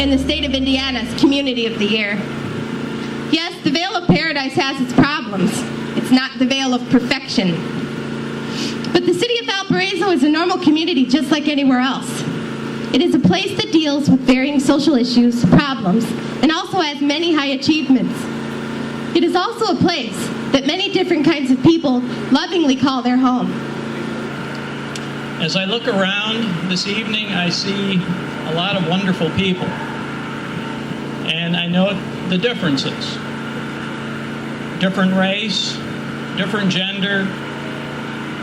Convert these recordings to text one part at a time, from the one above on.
and the state of Indiana's Community of the Year. Yes, the Vale of Paradise has its problems. It's not the Vale of Perfection. But the city of Valparaiso is a normal community just like anywhere else. It is a place that deals with varying social issues, problems, and also has many high achievements. It is also a place that many different kinds of people lovingly call their home. As I look around this evening, I see a lot of wonderful people. And I know the differences. Different race, different gender,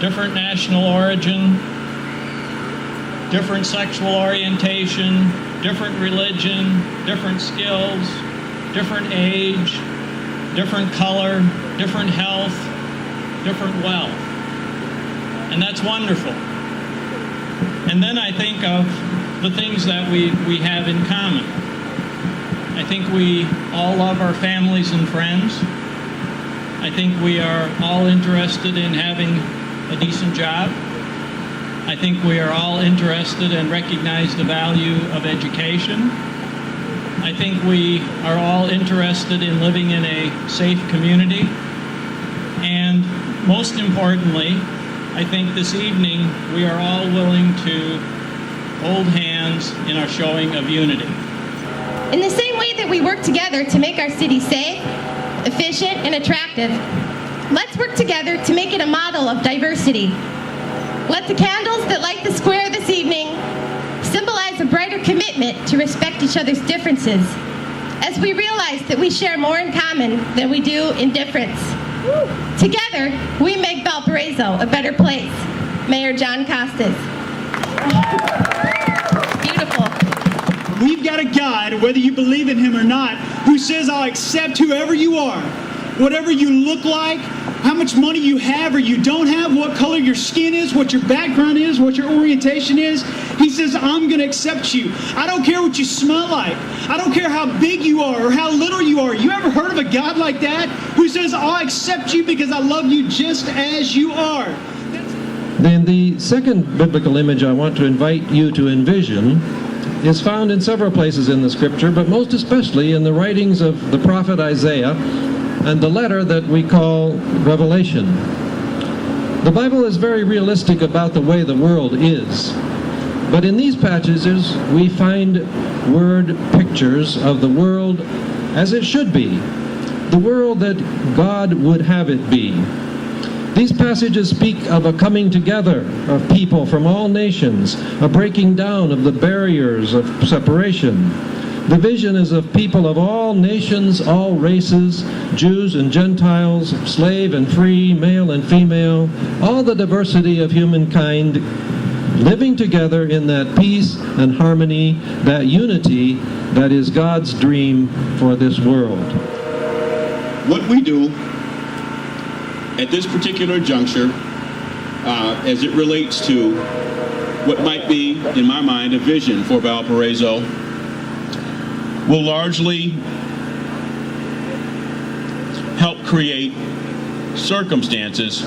different national origin, different sexual orientation, different religion, different skills, different age, different color, different health, different wealth. And that's wonderful. And then I think of the things that we have in common. I think we all love our families and friends. I think we are all interested in having a decent job. I think we are all interested and recognize the value of education. I think we are all interested in living in a safe community. And most importantly, I think this evening we are all willing to hold hands in our showing of unity. In the same way that we work together to make our city safe, efficient, and attractive, let's work together to make it a model of diversity. Let the candles that light the square this evening symbolize a brighter commitment to respect each other's differences, as we realize that we share more in common than we do in difference. Together, we make Valparaiso a better place. Mayor John Costas. Beautiful. We've got a God, whether you believe in him or not, who says, I'll accept whoever you are. Whatever you look like, how much money you have or you don't have, what color your skin is, what your background is, what your orientation is. He says, I'm going to accept you. I don't care what you smell like. I don't care how big you are or how little you are. You ever heard of a God like that who says, I'll accept you because I love you just as you are? Then the second biblical image I want to invite you to envision is found in several places in the scripture, but most especially in the writings of the prophet Isaiah and the letter that we call Revelation. The Bible is very realistic about the way the world is, but in these passages we find word pictures of the world as it should be, the world that God would have it be. These passages speak of a coming together of people from all nations, a breaking down of the barriers of separation. The vision is of people of all nations, all races, Jews and Gentiles, slave and free, male and female, all the diversity of humankind living together in that peace and harmony, that unity that is God's dream for this world. What we do at this particular juncture, as it relates to what might be, in my mind, a vision for Valparaiso, will largely help create circumstances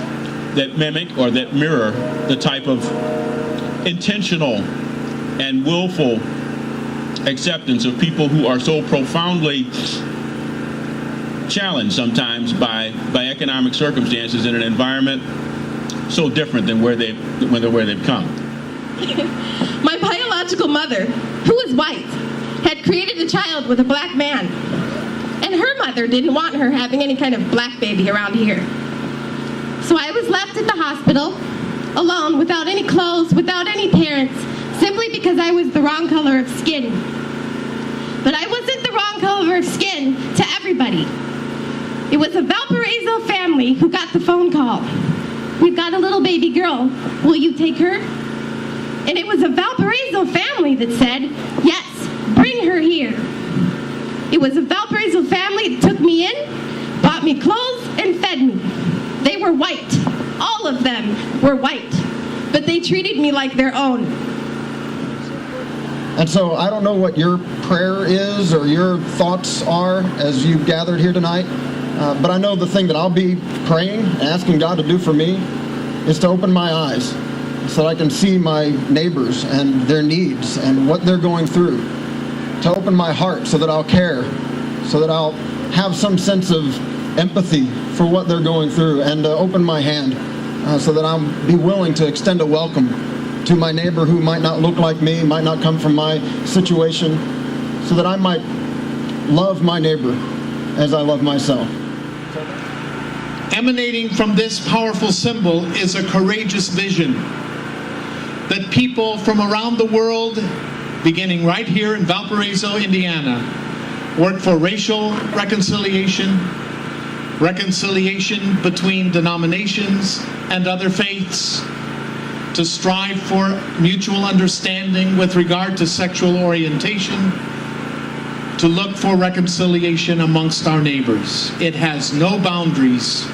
that mimic or that mirror the type of intentional and willful acceptance of people who are so profoundly challenged sometimes by economic circumstances in an environment so different than where they've come. My biological mother, who is white, had created a child with a black man, and her mother didn't want her having any kind of black baby around here. So I was left at the hospital, alone, without any clothes, without any parents, simply because I was the wrong color of skin. But I wasn't the wrong color of skin to everybody. It was a Valparaiso family who got the phone call. We've got a little baby girl. Will you take her? And it was a Valparaiso family that said, yes, bring her here. It was a Valparaiso family that took me in, bought me clothes, and fed me. They were white. All of them were white. But they treated me like their own. And so I don't know what your prayer is or your thoughts are as you've gathered here tonight, but I know the thing that I'll be praying and asking God to do for me is to open my eyes so that I can see my neighbors and their needs and what they're going through, to open my heart so that I'll care, so that I'll have some sense of empathy for what they're going through, and to open my hand so that I'll be willing to extend a welcome to my neighbor who might not look like me, might not come from my situation, so that I might love my neighbor as I love myself. Emanating from this powerful symbol is a courageous vision that people from around the world, beginning right here in Valparaiso, Indiana, work for racial reconciliation, reconciliation between denominations and other faiths, to strive for mutual understanding with regard to sexual orientation, to look for reconciliation amongst our neighbors. It has no boundaries.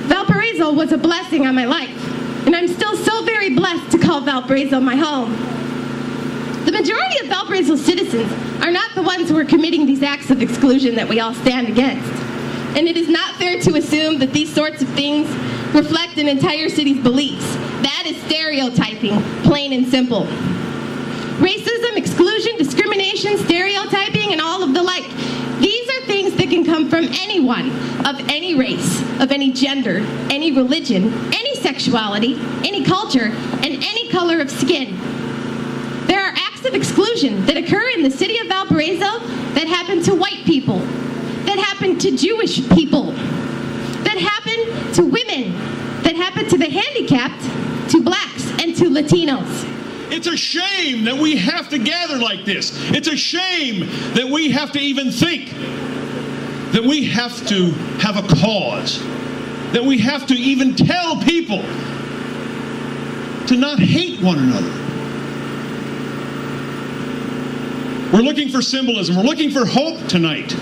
Valparaiso was a blessing on my life, and I'm still so very blessed to call Valparaiso my home. The majority of Valparaiso citizens are not the ones who are committing these acts of exclusion that we all stand against. And it is not fair to assume that these sorts of things reflect an entire city's beliefs. That is stereotyping, plain and simple. Racism, exclusion, discrimination, stereotyping, and all of the like. These are things that can come from anyone of any race, of any gender, any religion, any sexuality, any culture, and any color of skin. There are acts of exclusion that occur in the city of Valparaiso that happen to white people, that happen to Jewish people, that happen to women, that happen to the handicapped, to blacks, and to Latinos. It's a shame that we have to gather like this. It's a shame that we have to even think, that we have to have a cause, that we have to even tell people to not hate one another. We're looking for symbolism. We're looking for hope tonight.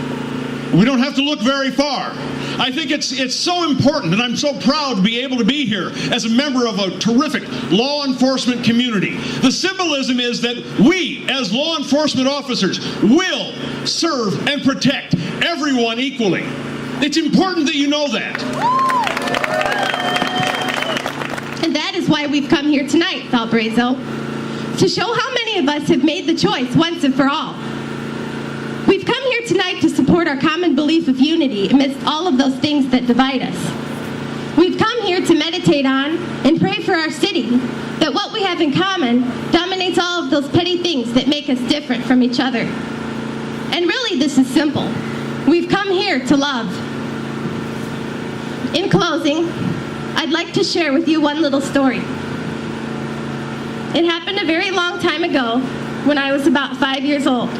We don't have to look very far. I think it's so important, and I'm so proud to be able to be here as a member of a terrific law enforcement community. The symbolism is that we, as law enforcement officers, will serve and protect everyone equally. It's important that you know that. And that is why we've come here tonight, Valparaiso, to show how many of us have made the choice once and for all. We've come here tonight to support our common belief of unity amidst all of those things that divide us. We've come here to meditate on and pray for our city, that what we have in common dominates all of those petty things that make us different from each other. And really, this is simple. We've come here to love. In closing, I'd like to share with you one little story. It happened a very long time ago when I was about 5 years old.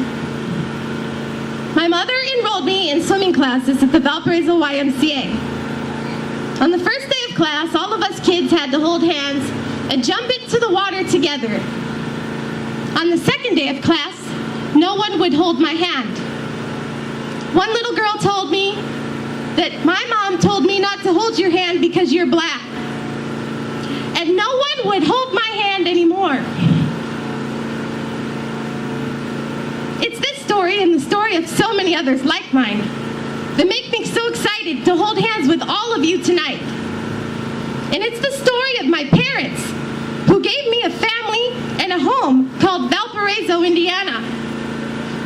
My mother enrolled me in swimming classes at the Valparaiso YMCA. On the first day of class, all of us kids had to hold hands and jump into the water together. On the second day of class, no one would hold my hand. One little girl told me that my mom told me not to hold your hand because you're black. And no one would hold my hand anymore. It's this story and the story of so many others like mine that make me so excited to hold hands with all of you tonight. And it's the story of my parents who gave me a family and a home called Valparaiso, Indiana.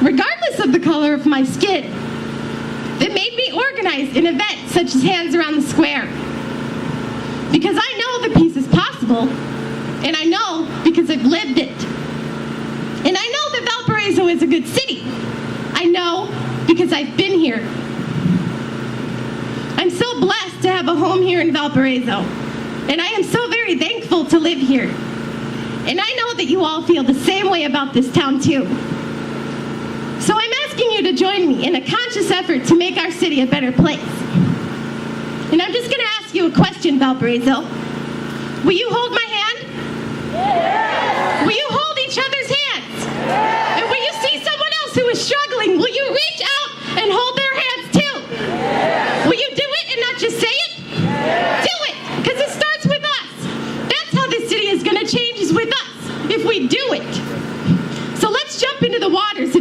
Regardless of the color of my skin, that made me organized in events such as Hands Around the Square. Because I know that peace is possible, and I know because I've lived it. And I know that Valparaiso is a good city. I know because I've been here. I'm so blessed to have a home here in Valparaiso, and I am so very thankful to live here. And I know that you all feel the same way about this town too. So I'm asking you to join me in a conscious effort to make our city a better place. And I'm just going to ask you a question, Valparaiso. Will you hold my hand? Yes. Will you hold each other's hands? Yes. And will you see someone else who is struggling? Will you reach out and hold their hands too? Yes. Will you do it and not just say it? Yes. Do it, because it starts with us. That's how this city is going to change, is with us, if we do it. So let's jump into the waters